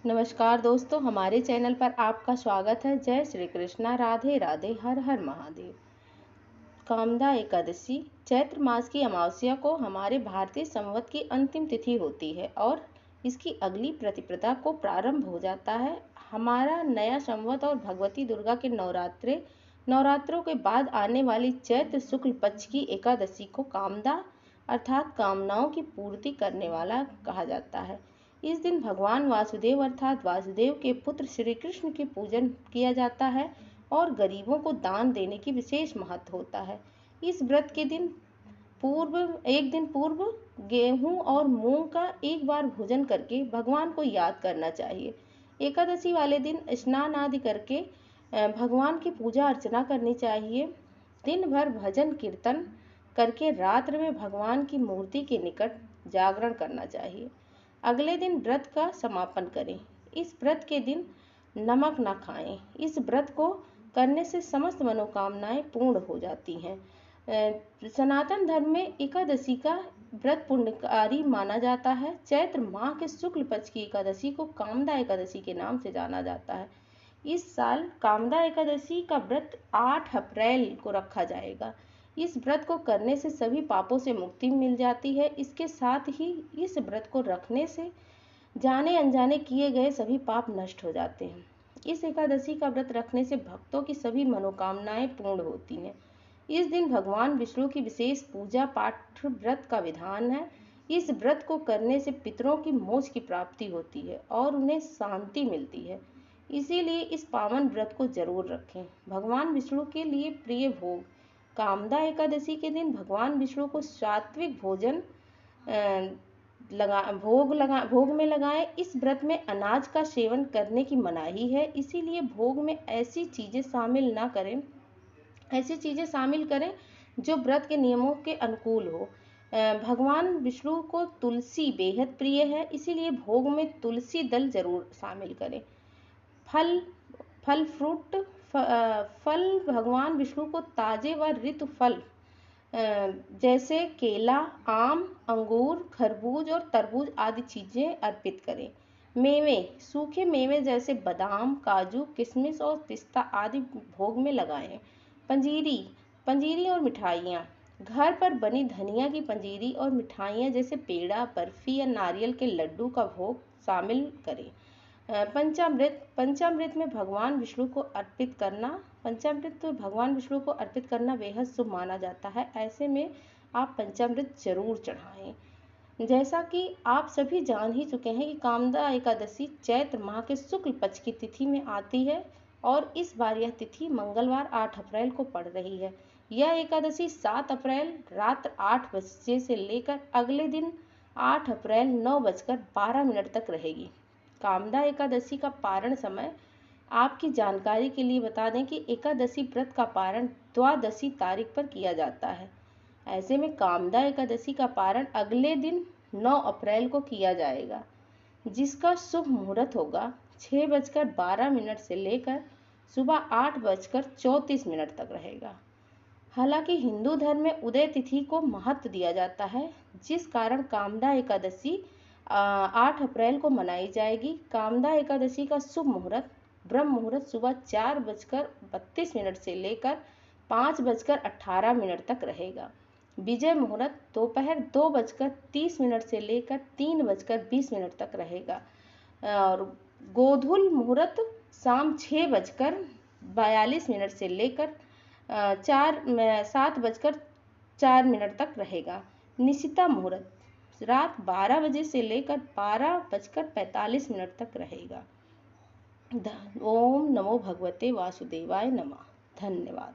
नमस्कार दोस्तों, हमारे चैनल पर आपका स्वागत है। जय श्री कृष्णा, राधे राधे, हर हर महादेव। कामदा एकादशी चैत्र मास की अमावस्या को हमारे भारतीय संवत की अंतिम तिथि होती है और इसकी अगली प्रतिपदा को प्रारंभ हो जाता है हमारा नया संवत और भगवती दुर्गा के नवरात्रों के बाद आने वाली चैत्र शुक्ल पक्ष की एकादशी को कामदा अर्थात कामनाओं की पूर्ति करने वाला कहा जाता है। इस दिन भगवान वासुदेव अर्थात वासुदेव के पुत्र श्री कृष्ण की पूजन किया जाता है और गरीबों को दान देने की विशेष महत्व होता है। इस व्रत के एक दिन पूर्व गेहूं और मूंग का एक बार भोजन करके भगवान को याद करना चाहिए। एकादशी वाले दिन स्नान आदि करके भगवान की पूजा अर्चना करनी चाहिए। दिन भर भजन कीर्तन करके रात्र में भगवान की मूर्ति के निकट जागरण करना चाहिए। अगले दिन व्रत का समापन करें। इस व्रत के दिन नमक न खाएं। इस व्रत को करने से समस्त मनोकामनाएं पूर्ण हो जाती हैं। सनातन धर्म में एकादशी का व्रत पुण्यकारी माना जाता है। चैत्र माह के शुक्ल पक्ष की एकादशी को कामदा एकादशी के नाम से जाना जाता है। इस साल कामदा एकादशी का व्रत 8 अप्रैल को रखा जाएगा। इस व्रत को करने से सभी पापों से मुक्ति मिल जाती है। इसके साथ ही इस व्रत को रखने से जाने अनजाने किए गए सभी पाप नष्ट हो जाते हैं। इस एकादशी का व्रत रखने से भक्तों की सभी मनोकामनाएं पूर्ण होती हैं। इस दिन भगवान विष्णु की विशेष पूजा पाठ व्रत का विधान है। इस व्रत को करने से पितरों की मोक्ष की प्राप्ति होती है और उन्हें शांति मिलती है। इसीलिए इस पावन व्रत को जरूर रखें। भगवान विष्णु के लिए प्रिय भोग कामदा एकादशी के दिन भगवान विष्णु को सात्विक भोजन भोग में लगाएं। इस व्रत में अनाज का सेवन करने की मनाही है, इसीलिए भोग में ऐसी चीजें शामिल करें जो व्रत के नियमों के अनुकूल हो। भगवान विष्णु को तुलसी बेहद प्रिय है, इसीलिए भोग में तुलसी दल जरूर शामिल करें। फल भगवान विष्णु को ताजे व ऋतु फल जैसे केला, आम, अंगूर, खरबूज और तरबूज आदि चीजें अर्पित करें। मेवे सूखे मेवे जैसे बादाम, काजू, किशमिश और पिस्ता आदि भोग में लगाएं। पंजीरी और मिठाइयाँ घर पर बनी धनिया की पंजीरी और मिठाइयाँ जैसे पेड़ा, बर्फी या नारियल के लड्डू का भोग शामिल करें। पंचामृत में भगवान विष्णु को अर्पित करना बेहद शुभ माना जाता है। ऐसे में आप पंचामृत जरूर चढ़ाएं। जैसा कि आप सभी जान ही चुके हैं कि कामदा एकादशी चैत्र माह के शुक्ल पक्ष की तिथि में आती है और इस बार यह तिथि मंगलवार 8 अप्रैल को पड़ रही है। यह एकादशी 7 अप्रैल रात 8 बजे से लेकर अगले दिन 8 अप्रैल 9:12 तक रहेगी। कामदा एकादशी का पारण समय आपकी जानकारी के लिए बता दें कि एकादशी व्रत का पारण द्वादशी तारीख पर किया जाता है। ऐसे में कामदा एकादशी का पारण अगले दिन 9 अप्रैल को किया जाएगा, जिसका शुभ मुहूर्त होगा 6:12 से लेकर सुबह 8:34 तक रहेगा। हालांकि हिंदू धर्म में उदय तिथि को महत्व दिया जाता है, जिस कारण कामदा एकादशी 8 अप्रैल को मनाई जाएगी। कामदा एकादशी का शुभ मुहूर्त ब्रह्म मुहूर्त सुबह 4:32 से लेकर 5:18 तक रहेगा। विजय मुहूर्त दोपहर 2:30 से लेकर 3:20 तक रहेगा और गोधूल मुहूर्त शाम 6:42 से लेकर 7:04 तक रहेगा। निशिता मुहूर्त रात 12 बजे से लेकर 12:45 तक रहेगा। ओम नमो भगवते वासुदेवाय नमः। धन्यवाद।